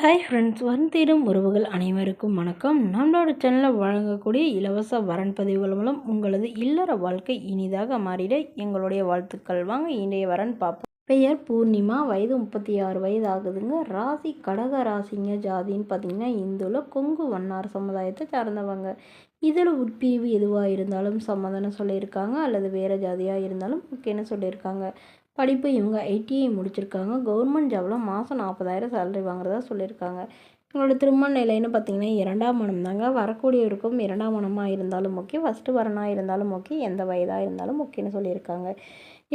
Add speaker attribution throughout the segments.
Speaker 1: Hi friends, தேடும் உறவுகள் அனைவருக்கும் வணக்கம். நம்மளோட சேனலில் வழங்கக்கூடிய இலவச வரன் பதிவுகள் மூலம் உங்களது இல்லற வாழ்க்கை இனிதாக மாறிட எங்களுடைய வாழ்த்துக்கள். வாங்க இன்றைய வரன் பார்ப்போம். பெயர் பூர்ணிமா, வயது 36 வயது ஆகுதுங்க. ராசி கடக ராசிங்க. ஜாதின்னு பார்த்தீங்கன்னா இந்துல கொங்கு வண்ணார் சமுதாயத்தை சார்ந்தவங்க. இதில் உட்பிரிவு எதுவாக இருந்தாலும் சம்மதம்னு சொல்லியிருக்காங்க, அல்லது வேறு ஜாதியாக இருந்தாலும் ஓகேன்னு சொல்லியிருக்காங்க. படிப்பு இவங்க ஐடிஐ முடிச்சிருக்காங்க. கவர்மெண்ட் ஜாபில் மாதம் 40,000 சேலரி வாங்குறதா சொல்லியிருக்காங்க. இவங்களோட திருமண நிலைன்னு பார்த்தீங்கன்னா 2ஆம் மனம் தாங்க. வரக்கூடியவருக்கும் 2ஆம் மனமாக இருந்தாலும் ஓகே, ஃபஸ்ட்டு வரனாக இருந்தாலும் ஓகே, எந்த வயதாக இருந்தாலும் ஓகேன்னு சொல்லியிருக்காங்க.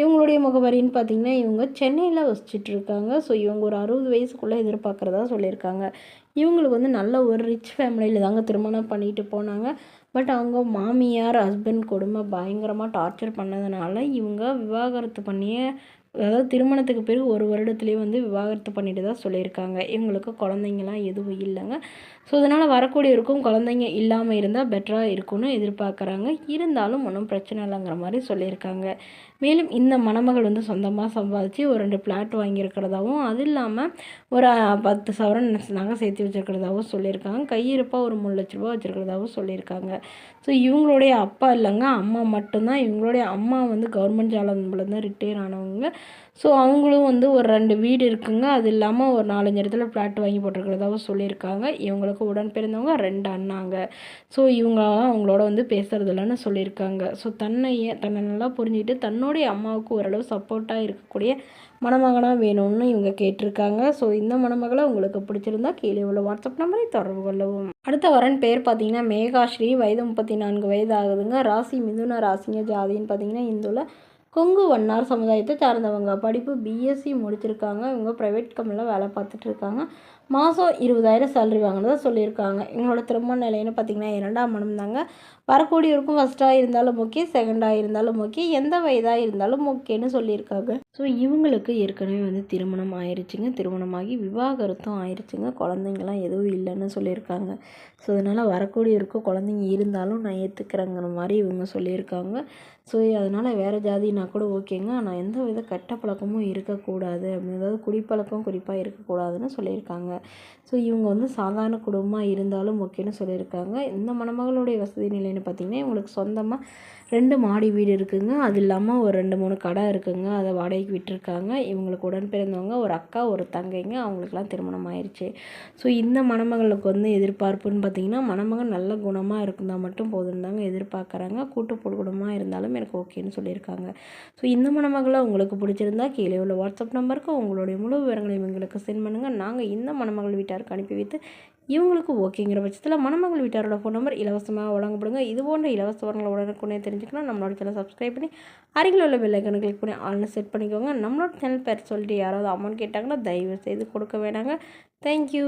Speaker 1: இவங்களுடைய முகவரின்னு பார்த்தீங்கன்னா இவங்க சென்னையில் வசிச்சிட்ருக்காங்க. ஸோ இவங்க ஒரு 60 வயசுக்குள்ளே எதிர்பார்க்குறதா சொல்லியிருக்காங்க. இவங்களுக்கு நல்ல ஒரு ரிச் ஃபேமிலியில் தாங்க திருமணம் பண்ணிட்டு போனாங்க. பட் அவங்க மாமியார் ஹஸ்பண்ட் கொடுமை பயங்கரமாக டார்ச்சர் பண்ணதுனால இவங்க விவாகரத்து பண்ணியே, அதாவது திருமணத்துக்கு பிறகு 1 வருடத்துலேயே விவாகரத்து பண்ணிட்டு தான் சொல்லியிருக்காங்க. இவங்களுக்கு குழந்தைங்கலாம் எதுவும் இல்லைங்க. ஸோ அதனால் வரக்கூடியவருக்கும் குழந்தைங்க இல்லாமல் இருந்தால் பெட்டராக இருக்கும்னு எதிர்பார்க்குறாங்க. இருந்தாலும் ஒன்றும் பிரச்சனை இல்லைங்கிற மாதிரி சொல்லியிருக்காங்க. மேலும் இந்த மணமகள் சொந்தமாக சம்பாதிச்சு ஒரு 2 பிளாட் வாங்கியிருக்கிறதாவும், அது இல்லாமல் ஒரு 10 சவரன் நகை சேர்த்து வச்சுருக்கிறதாவும் சொல்லியிருக்காங்க. கையிருப்பாக ஒரு 3 லட்ச ரூபா வச்சுருக்கிறதாவும் சொல்லியிருக்காங்க. ஸோ இவங்களுடைய அப்பா இல்லைங்க, அம்மா மட்டும்தான். இவங்களுடைய அம்மா கவர்மெண்ட் ஜாப்ல தான் ரிட்டையர் ஆனவங்க. ஸோ அவங்களும் ஒரு 2 வீடு இருக்குங்க. அது இல்லாமல் ஒரு 4-5 இடத்துல ஃப்ளாட் வாங்கி போட்டிருக்கிறதாவும் சொல்லியிருக்காங்க. இவங்களுக்கு உடன் பிறந்தவங்க 2 அண்ணாங்க. ஸோ இவங்க அவங்களோட பேசுறது இல்லைன்னு சொல்லியிருக்காங்க. ஸோ தன்னை நல்லா புரிஞ்சுக்கிட்டு தன்னுடைய அம்மாவுக்கு ஓரளவு சப்போர்ட்டாக இருக்கக்கூடிய மணமகனாக வேணும்னு இவங்க கேட்டிருக்காங்க. ஸோ இந்த மணமகளை உங்களுக்கு பிடிச்சிருந்தா கீழே உள்ள வாட்ஸ்அப் நம்பரை தொடர்பு கொள்ளவும். அடுத்த வரன் பேர் பார்த்தீங்கன்னா மேகாஸ்ரீ, வயது 34 வயது ஆகுதுங்க. ராசி மிதுன ராசிங்க. ஜாதின்னு பார்த்தீங்கன்னா இந்துல கொங்கு வண்ணார் சமுதாயத்தை சார்ந்தவங்க. படிப்பு பிஎஸ்சி முடிச்சிருக்காங்க. இவங்க ப்ரைவேட் கம்பெனியில் வேலை பார்த்துட்ருக்காங்க. மாதம் 20,000 சேலரி வாங்கினதா சொல்லியிருக்காங்க. இவங்களோட திருமண நிலைன்னு பார்த்தீங்கன்னா 2ஆம் மனம் தாங்க. வரக்கூடியவருக்கும் ஃபஸ்ட்டாக இருந்தாலும் ஓகே, செகண்டாக இருந்தாலும் ஓகே, எந்த வயதாக இருந்தாலும் ஓகேன்னு சொல்லியிருக்காங்க. ஸோ இவங்களுக்கு ஏற்கனவே திருமணம் ஆயிடுச்சுங்க. திருமணமாகி விவாகரத்தும் ஆயிடுச்சுங்க. குழந்தைங்களாம் எதுவும் இல்லைன்னு சொல்லியிருக்காங்க. ஸோ அதனால் வரக்கூடியவருக்கும் குழந்தைங்க இருந்தாலும் நான் ஏற்றுக்கிறேங்கிற மாதிரி இவங்க சொல்லியிருக்காங்க. ஸோ அதனால் வேறு ஜாதினா கூட ஓகேங்க, ஆனால் எந்த வித கெட்ட பழக்கமும் இருக்கக்கூடாது அப்படின்னு, அதாவது குடிப்பழக்கம் குறிப்பாக இருக்கக்கூடாதுன்னு சொல்லியிருக்காங்க. ஸோ இவங்க சாதாரண குடும்பமாக இருந்தாலும் ஓகேன்னு சொல்லியிருக்காங்க. இந்த மணமகளுடைய வசதி நிலைன்னு பார்த்திங்கன்னா இவங்களுக்கு சொந்தமாக 2 மாடி வீடு இருக்குதுங்க. அது இல்லாமல் ஒரு 2-3 கடை இருக்குதுங்க. அதை வாடகைக்கு விட்டுருக்காங்க. இவங்களுக்கு உடன் பிறந்தவங்க ஒரு அக்கா ஒரு தங்கைங்க. அவங்களுக்குலாம் திருமணம் ஆயிடுச்சு. ஸோ இந்த மணமகளுக்கு எதிர்பார்ப்புன்னு பார்த்திங்கன்னா மணமகன் நல்ல குணமாக இருந்தால் மட்டும் போதும் தாங்க எதிர்பார்க்குறாங்க. கூட்டு குடும்பமாக இருந்தாலும் எனக்கு ஓகேன்னு சொல்லியிருக்காங்க. ஸோ இந்த மணமகளை உங்களுக்கு பிடிச்சிருந்தா கீழே உள்ள வாட்ஸ்அப் நம்பருக்கு உங்களுடைய முழு விவரங்களையும் எங்களுக்கு சென்ட் பண்ணுங்கள். நாங்கள் இந்த மணமகள் வீட்டாருக்கு அனுப்பி வைத்து இவங்களுக்கு ஓகேங்கிற பட்சத்தில் மணமகள் வீட்டாரோட ஃபோன் நம்பர் இலவசமாக வழங்கப்படுங்க. இது போன்ற இலவச வரங்களை உடனுக்குடனே தெரிஞ்சுக்கணும் நம்மளோட சேனல் சப்ஸ்கிரைப் பண்ணி அருகில் உள்ள பெல் ஐக்கனை கிளிக் பண்ணி ஆல்னு செட் பண்ணிக்கோங்க. நம்மளோட சேனல் பேர் சொல்லிட்டு யாராவது அமௌண்ட் கேட்டாங்கன்னா தயவு செய்து கொடுக்க வேணாங்க. தேங்க்யூ.